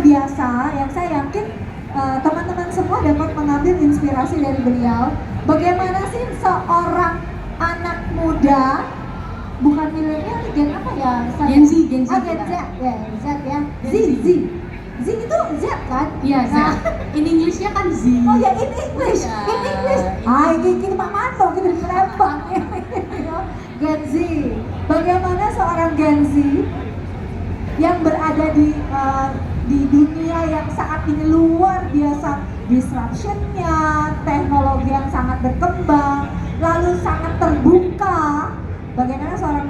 biasa yang saya yakin teman-teman semua dapat mengambil inspirasi dari beliau. Bagaimana sih seorang anak muda, bukan milenial, gen apa ya? Gen Z, Gen Z. Ah, Gen Z, ya, Z ya. Z, Z. Z itu Z kan? Iya, Z. Nah, In English-nya kan Z. oh ya, in English, Ya, in English. Ah, ini kita Pak Manto, kita dilempar. Gen Z. Bagaimana seorang Gen Z yang berada di dunia yang saat ini luar biasa disruption-nya, teknologi yang sangat berkembang, lalu sangat terbuka. Bagaimana seorang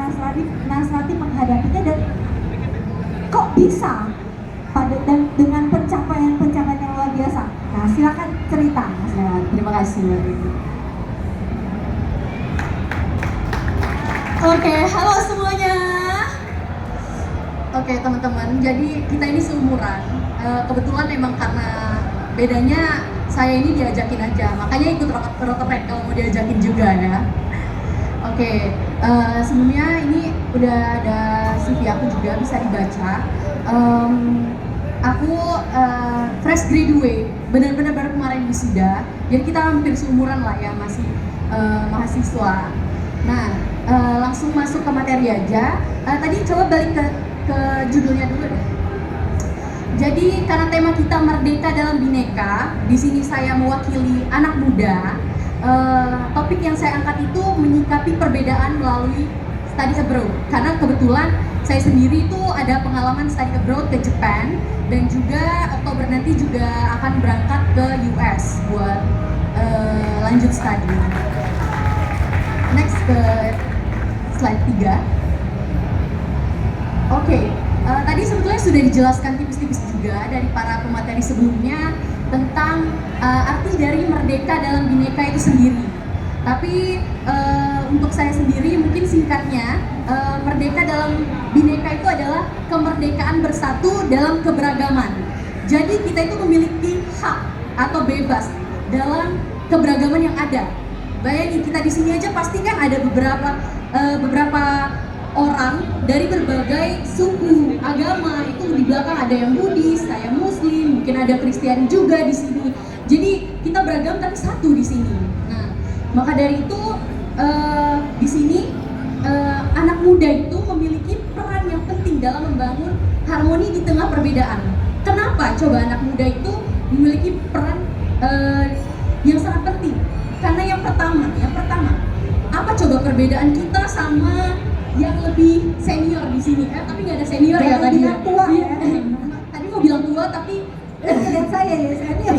Nasrati menghadapinya dan kok bisa dan dengan pencapaian yang luar biasa. Nah, silakan cerita, Mas Lewat. Terima kasih, Mbak Riri. Oke, halo semuanya. Oke, teman-teman, jadi kita ini seumuran. Kebetulan emang karena bedanya saya ini diajakin aja, makanya ikut rotoprek kalau mau diajakin juga ya. Oke, sebelumnya ini udah ada CV aku juga, bisa dibaca. Aku fresh graduate, benar-benar baru kemarin wisuda. Jadi kita hampir seumuran lah ya, masih mahasiswa. Nah, langsung masuk ke materi aja. Tadi coba balik ke judulnya dulu deh. Jadi karena tema kita Merdeka dalam Bhinneka, di sini saya mewakili anak muda. Topik yang saya angkat itu menyikapi perbedaan melalui study abroad. Karena kebetulan saya sendiri itu ada pengalaman study abroad ke Jepang, dan juga Oktober nanti juga akan berangkat ke US buat lanjut studi. Next ke slide 3. Oke, tadi sebetulnya sudah dijelaskan tipis-tipis juga dari para pemateri sebelumnya tentang arti dari merdeka dalam Bhinneka itu sendiri. Tapi untuk saya sendiri mungkin singkatnya, merdeka dalam Bhinneka itu adalah kemerdekaan bersatu dalam keberagaman. Jadi kita itu memiliki hak atau bebas dalam keberagaman yang ada. Bayangin, kita di sini aja pasti kan ada beberapa orang dari berbagai suku, agama. Itu di belakang ada yang Buddhis, ada yang Muslim, mungkin ada Kristen juga di sini. Jadi kita beragam tapi satu di sini. Nah, maka dari itu di sini anak muda itu memiliki peran yang penting dalam membangun harmoni di tengah perbedaan. Kenapa coba anak muda itu memiliki peran yang sangat penting? Karena yang pertama, apa coba perbedaan kita sama yang lebih senior di sini? Tapi nggak ada senior ya tadi ya. Tua ya. Tadi mau bilang tua tapi lihat saya ya senior.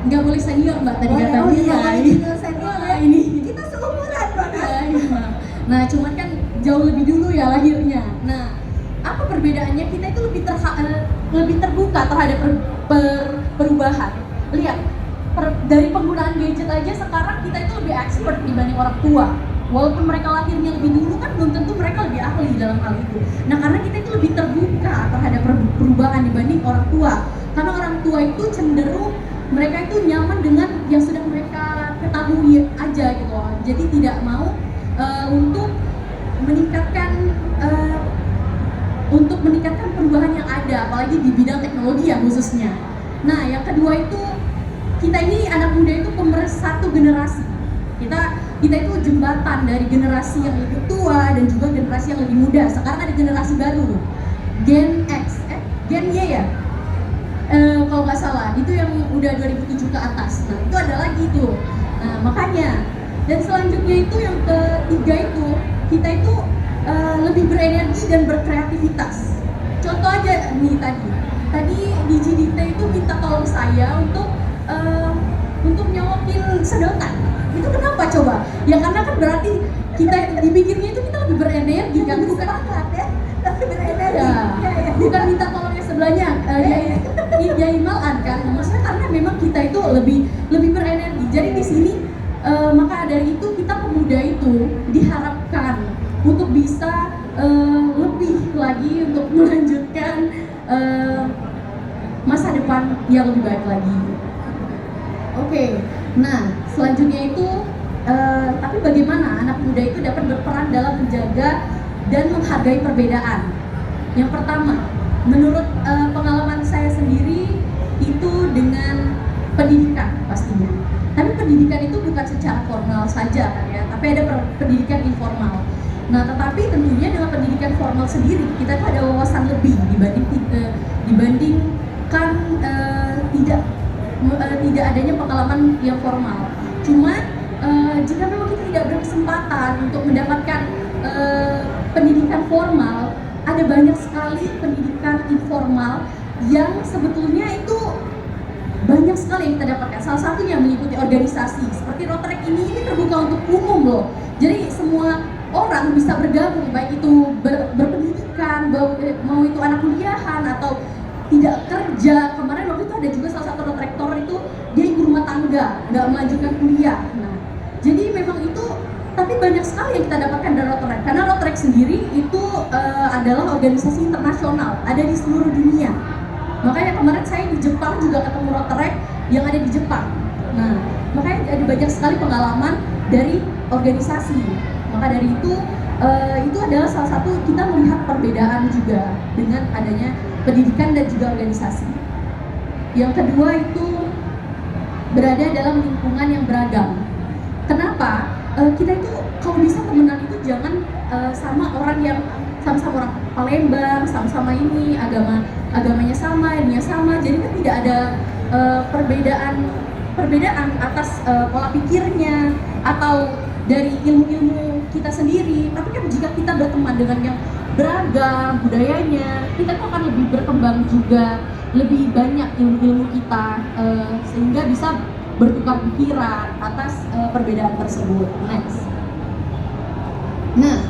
Nggak boleh senior Mbak tadi Oh, katanya. iya, boleh senior ya. Ini. Kita seumuran Mbak. Iya. Nah, cuman kan jauh lebih dulu ya lahirnya. Nah, apa perbedaannya? Kita itu lebih terbuka terhadap perubahan. Lihat, dari penggunaan gadget aja sekarang kita itu lebih expert dibanding orang tua. Walaupun mereka lahirnya lebih dulu kan belum tentu mereka lebih ahli dalam hal itu. Nah, karena kita itu lebih terbuka terhadap perubahan dibanding orang tua. Karena orang tua itu cenderung mereka itu nyaman dengan yang sudah mereka ketahui aja gitu loh. Jadi tidak mau untuk meningkatkan perubahan yang ada, apalagi di bidang teknologi ya khususnya. Nah, yang kedua itu kita ini anak muda itu pemersatu generasi. Kita itu jembatan dari generasi yang lebih tua dan juga generasi yang lebih muda. Sekarang ada generasi baru, Gen X, Gen Y ya, kalau nggak salah, itu yang udah 2007 ke atas. Nah, itu ada lagi tuh. Nah, makanya, dan selanjutnya itu yang ketiga itu, kita itu lebih berenergi dan berkreativitas. Contoh aja nih tadi di GDT itu minta tolong saya untuk nyowokin sedotan. Itu kenapa coba? Ya karena kan berarti kita dipikirnya itu kita lebih berenergi kan, bukan ya, tapi berenergi. ya, bukan minta tolong yang sebelahnya. Ya imalan kan, maksudnya karena memang kita itu lebih berenergi. Jadi di sini maka dari itu kita pemuda itu diharapkan untuk bisa lebih lagi untuk melanjutkan masa depan yang lebih baik lagi. Oke, nah selanjutnya itu tapi bagaimana anak muda itu dapat berperan dalam menjaga dan menghargai perbedaan? Yang pertama, menurut pengalaman pendidikan pastinya. Tapi pendidikan itu bukan secara formal saja kan ya, tapi ada pendidikan informal. Nah, tetapi tentunya dengan pendidikan formal sendiri kita tuh ada wawasan lebih dibandingkan tidak adanya pengalaman yang formal. Cuma jika memang kita tidak berkesempatan untuk mendapatkan pendidikan formal, ada banyak sekali pendidikan informal yang sebetulnya itu banyak sekali yang kita dapatkan. Salah satunya mengikuti organisasi seperti Rotaract ini terbuka untuk umum loh. Jadi semua orang bisa bergabung, baik itu berpendidikan, mau itu anak kuliahan atau tidak kerja. Kemarin waktu itu ada juga salah satu Rotaractor itu dia ibu rumah tangga, nggak melanjutkan kuliah. Nah, jadi memang itu, tapi banyak sekali yang kita dapatkan dari Rotaract. Karena Rotaract sendiri itu adalah organisasi internasional, ada di seluruh dunia. Makanya kemarin saya di Jepang juga ketemu Rotaract yang ada di Jepang. Nah, makanya ada banyak sekali pengalaman dari organisasi. Maka dari itu adalah salah satu kita melihat perbedaan juga dengan adanya pendidikan dan juga organisasi. Yang kedua itu berada dalam lingkungan yang beragam. Kenapa? Kita itu kalau bisa temenan itu jangan sama orang yang sama-sama orang Palembang, sama-sama ini agamanya sama, ininya sama. Jadi kan tidak ada perbedaan atas pola pikirnya atau dari ilmu-ilmu kita sendiri. Tapi kan jika kita berteman dengan yang beragam budayanya, kita tuh akan lebih berkembang juga, lebih banyak ilmu-ilmu kita sehingga bisa bertukar pikiran atas perbedaan tersebut. Next. Nah,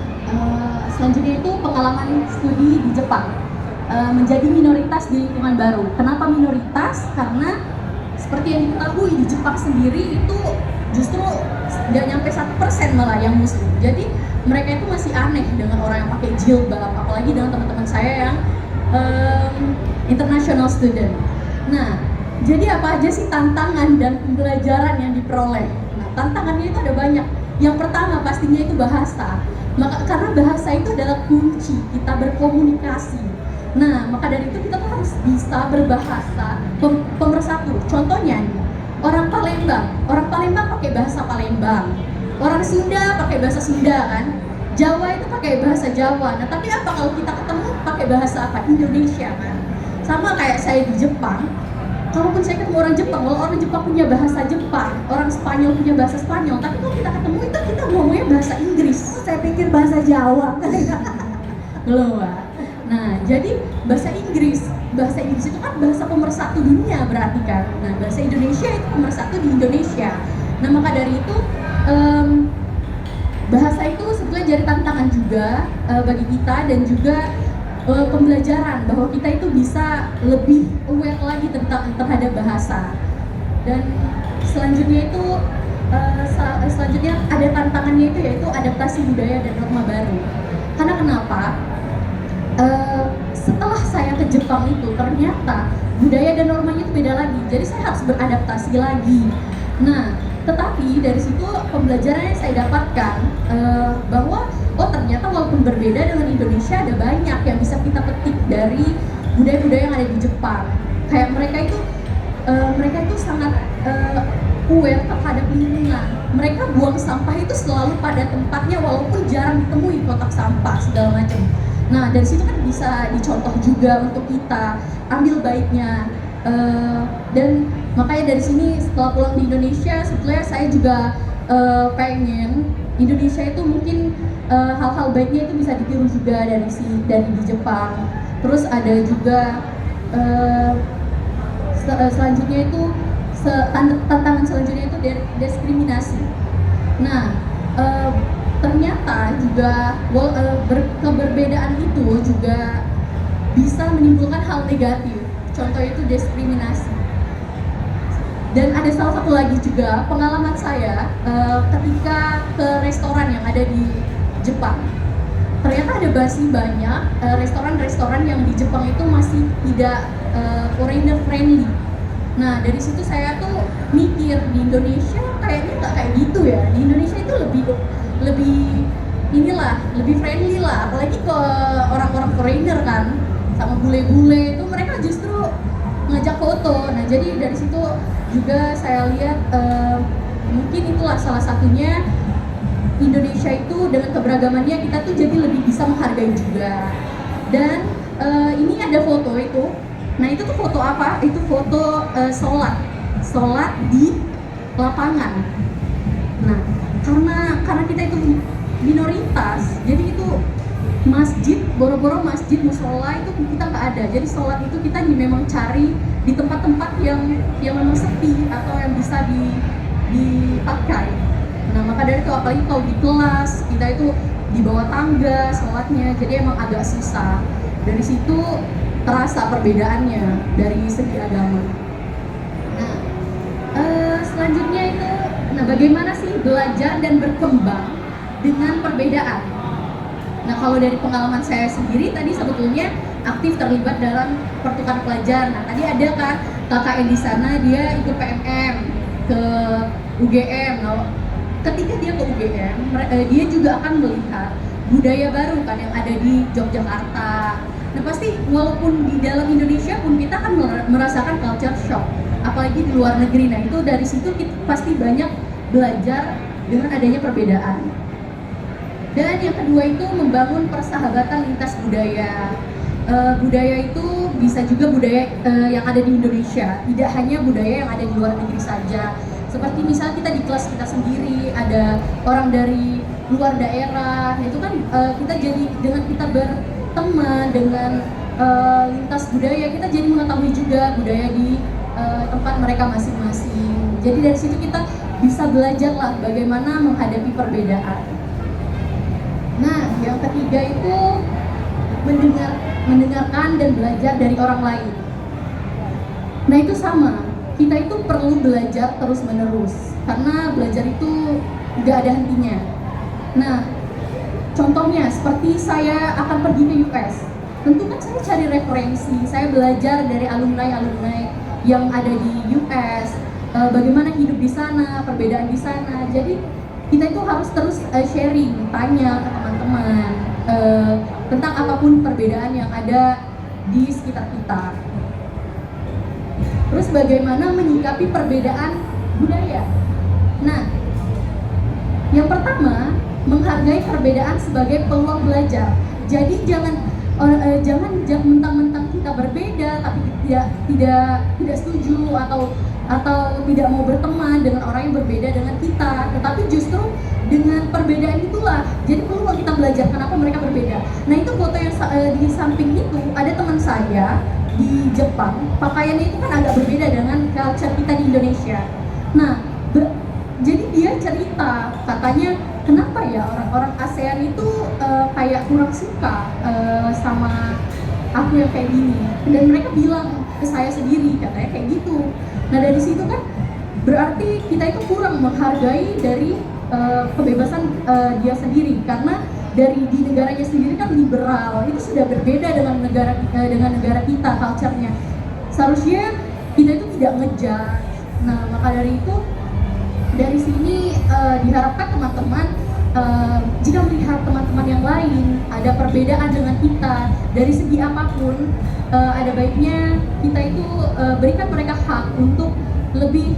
selanjutnya itu pengalaman studi di Jepang, menjadi minoritas di lingkungan baru. Kenapa minoritas? Karena seperti yang diketahui di Jepang sendiri itu justru nggak nyampe 1% malah yang muslim. Jadi mereka itu masih aneh dengan orang yang pakai jilbab, apalagi dengan teman-teman saya yang international student. Nah, jadi apa aja sih tantangan dan pembelajaran yang diperoleh? Nah, tantangannya itu ada banyak. Yang pertama pastinya itu bahasa. Karena bahasa itu adalah kunci kita berkomunikasi. Nah, maka dari itu kita tuh harus bisa berbahasa pemersatu. Contohnya nih, orang Palembang pakai bahasa Palembang. Orang Sunda pakai bahasa Sunda kan. Jawa itu pakai bahasa Jawa. Nah, tapi apa kalau kita ketemu pakai bahasa apa? Indonesia kan. Sama kayak saya di Jepang. Kalaupun saya ketemu orang Jepang, kalau orang Jepang punya bahasa Jepang, orang Spanyol punya bahasa Spanyol, tapi kalau kita ketemu itu kita ngomongnya bahasa Inggris. Saya pikir bahasa Jawa. Belum, Mbak. Nah, jadi bahasa Inggris itu kan bahasa pemersatu dunia berarti kan. Nah, bahasa Indonesia itu pemersatu di Indonesia. Nah, maka dari itu bahasa itu sebetulnya jadi tantangan juga bagi kita dan juga pembelajaran bahwa kita itu bisa lebih aware lagi terhadap bahasa. Dan selanjutnya itu selanjutnya ada tantangannya itu yaitu adaptasi budaya dan norma baru. Karena kenapa? Setelah saya ke Jepang itu ternyata budaya dan normanya itu beda lagi. Jadi saya harus beradaptasi lagi. Nah, tetapi dari situ pembelajaran yang saya dapatkan bahwa ternyata walaupun berbeda dengan Indonesia ada banyak yang bisa kita petik dari budaya-budaya yang ada di Jepang. Kayak mereka itu sangat aware terhadap lingkungan. Mereka buang sampah itu selalu pada tempatnya walaupun jarang ditemui kotak sampah segala macam. Nah, dari situ kan bisa dicontoh juga untuk kita ambil baiknya. Dan makanya dari sini setelah pulang di Indonesia sebetulnya saya juga pengen Indonesia itu mungkin hal-hal baiknya itu bisa ditiru juga dari di Jepang. Terus ada juga selanjutnya itu tantangan selanjutnya itu diskriminasi. Nah, ternyata juga keberbedaan itu juga bisa menimbulkan hal negatif. Contoh itu diskriminasi. Dan ada salah satu lagi juga pengalaman saya ketika ke restoran yang ada di Jepang. Ternyata ada masih banyak restoran-restoran yang di Jepang itu masih tidak foreigner friendly. Nah, dari situ saya tuh mikir di Indonesia kayaknya nggak kayak gitu ya. Di Indonesia itu lebih friendly lah, apalagi ke orang-orang foreigner kan, sama bule-bule itu mereka justru ngajak foto foto. Nah jadi dari situ juga saya lihat mungkin itulah salah satunya Indonesia itu dengan keberagamannya kita tuh jadi lebih bisa menghargai juga. Dan ini ada foto itu. Nah itu tuh foto apa? Itu foto sholat di lapangan. Nah karena kita itu minoritas, jadi itu masjid, boro-boro masjid musola itu kita nggak ada. Jadi sholat itu kita memang cari di tempat-tempat yang memang sepi atau yang bisa dipakai. Nah maka dari itu apalagi kalau di kelas kita itu di bawah tangga sholatnya, jadi emang agak susah. Dari situ terasa perbedaannya dari segi agama. Nah selanjutnya itu, nah bagaimana sih belajar dan berkembang dengan perbedaan? Nah kalau dari pengalaman saya sendiri tadi sebetulnya aktif terlibat dalam pertukaran pelajar. Nah tadi ada kan KKN di sana, dia ikut PMM ke UGM. Nah, ketika dia ke UGM, dia juga akan melihat budaya baru kan yang ada di Yogyakarta. Nah pasti walaupun di dalam Indonesia pun kita akan merasakan culture shock, apalagi di luar negeri. Nah itu dari situ kita pasti banyak belajar dengan adanya perbedaan. Dan yang kedua itu membangun persahabatan lintas budaya. Budaya itu bisa juga budaya yang ada di Indonesia, tidak hanya budaya yang ada di luar negeri saja. Seperti misalnya kita di kelas kita sendiri ada orang dari luar daerah, itu kan kita jadi dengan kita berteman dengan lintas budaya, kita jadi mengetahui juga budaya di tempat mereka masing-masing. Jadi dari situ kita bisa belajar lah bagaimana menghadapi perbedaan. Nah, yang ketiga itu mendengarkan dan belajar dari orang lain. Nah itu sama, kita itu perlu belajar terus-menerus karena belajar itu nggak ada hentinya. Nah, contohnya seperti saya akan pergi ke US, tentu kan saya cari referensi, saya belajar dari alumni yang ada di US, bagaimana hidup di sana, perbedaan di sana. Jadi kita itu harus terus sharing, tanya ke teman-teman tentang apapun perbedaan yang ada di sekitar kita. Terus bagaimana menyikapi perbedaan budaya? Nah, yang pertama, menghargai perbedaan sebagai peluang belajar. Jadi jangan mentang-mentang kita berbeda tapi tidak setuju atau tidak mau berteman dengan orang yang berbeda dengan kita, tetapi justru dengan perbedaan itulah jadi peluang kita belajar kenapa mereka berbeda. Nah itu foto yang di samping itu ada teman saya di Jepang, pakaiannya itu kan agak berbeda dengan culture kita di Indonesia. Nah jadi dia cerita katanya kenapa ya orang-orang ASEAN itu kayak kurang suka sama aku yang kayak gini, dan mereka bilang ke saya sendiri katanya kayak gitu. Nah dari situ kan berarti kita itu kurang menghargai dari kebebasan dia sendiri, karena dari di negaranya sendiri kan liberal, itu sudah berbeda dengan negara kita culture-nya. Seharusnya kita itu tidak ngejudge. Nah maka dari itu dari sini diharapkan teman-teman jika melihat teman-teman yang lain ada perbedaan dengan kita dari segi apapun, ada baiknya kita itu berikan mereka hak untuk lebih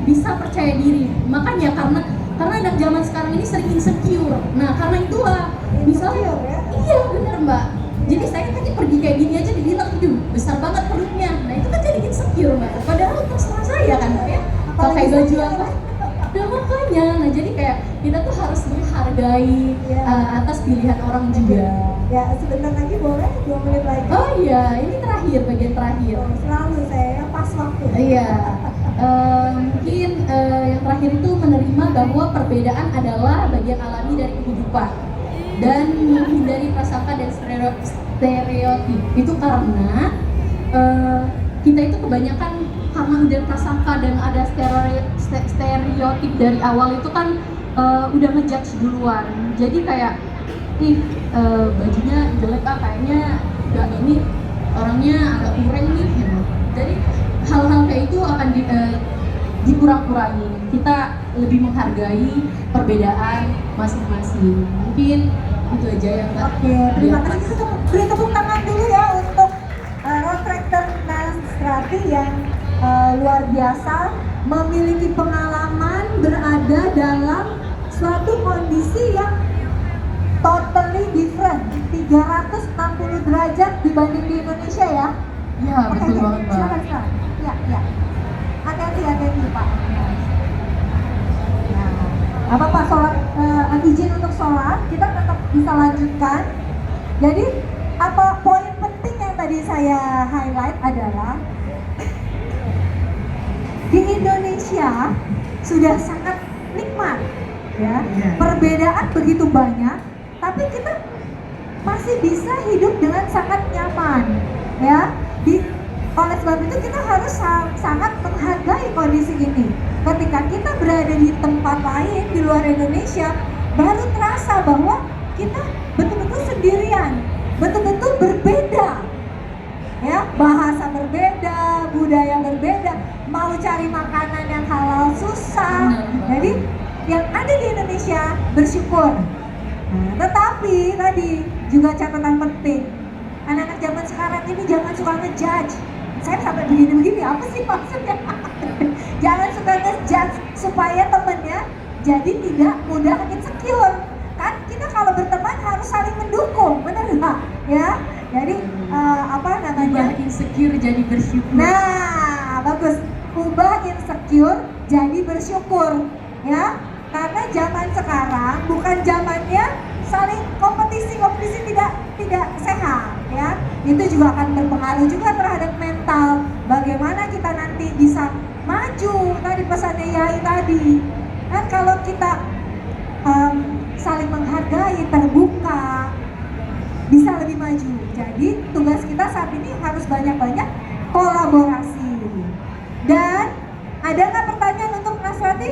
bisa percaya diri. Makanya karena anak zaman sekarang ini sering insecure. Nah karena itulah misalnya iya benar Mbak, jadi saya tadi pergi kayak gini aja dibilang itu besar banget perutnya. Nah itu kan jadi insecure Mbak, padahal terserah saya kan Mbak ya pakai baju apa. Nah makanya, nah jadi kayak kita tuh harus menghargai atas pilihan orang juga. Ya sebentar lagi boleh 2 menit lagi. Oh iya, ini terakhir, bagian terakhir. Selalu saya pas waktu. Iya, mungkin yang terakhir itu menerima bahwa perbedaan adalah bagian alami dari kehidupan dan menghindari prasangka dan stereotip. Itu karena kita itu kebanyakan karena udah prasangka dan ada stereotip dari awal itu kan udah ngejudge duluan. Jadi kayak bajunya jelek kayaknya gak ini, orangnya agak kurang nih gitu. Jadi hal-hal kayak itu akan dikurang-kurangi. Kita lebih menghargai perbedaan masing-masing. Mungkin itu aja yang Oke, terima kasih. Kita beri tepuk tangan dulu ya untuk Road Tractor luar biasa, memiliki pengalaman berada dalam suatu kondisi yang totally different, 360 derajat dibanding di Indonesia ya. Ya, betul banget, Mbak. Silakan. Ya. Hati-hati Pak. Nah, apa Pak sholat, izin untuk sholat, kita tetap bisa lanjutkan. Jadi apa poin penting yang tadi saya highlight adalah di Indonesia sudah sangat nikmat, ya. Perbedaan begitu banyak, tapi kita masih bisa hidup dengan sangat nyaman, ya. Oleh sebab itu kita harus sangat menghargai kondisi ini. Ketika kita berada di tempat lain di luar Indonesia, baru terasa bahwa kita betul-betul sendirian, betul-betul berbeda, ya. Bahasa berbeda, budaya berbeda, mau cari makanan yang halal susah. Jadi yang ada di Indonesia bersyukur. Nah, tetapi tadi juga catatan penting, anak-anak zaman sekarang ini jangan suka ngejudge. Saya sampai begini-begini, apa sih maksudnya? Jangan suka ngejudge supaya temennya jadi tidak mudah insecure. Kan kita kalau berteman harus saling mendukung, benar nggak? Ya, jadi Ubah insecure jadi bersyukur. Nah, bagus. Ubah insecure jadi bersyukur, ya. Karena zaman sekarang bukan zamannya saling kompetisi tidak sehat, ya. Itu juga akan berpengaruh juga terhadap mental. Bagaimana kita nanti bisa maju, tadi pesannya Yai tadi. Kan kalau kita saling menghargai, terbuka, bisa lebih maju. Jadi tugas kita saat ini harus banyak-banyak kolaborasi. Dan ada nggak pertanyaan untuk Mas Rati?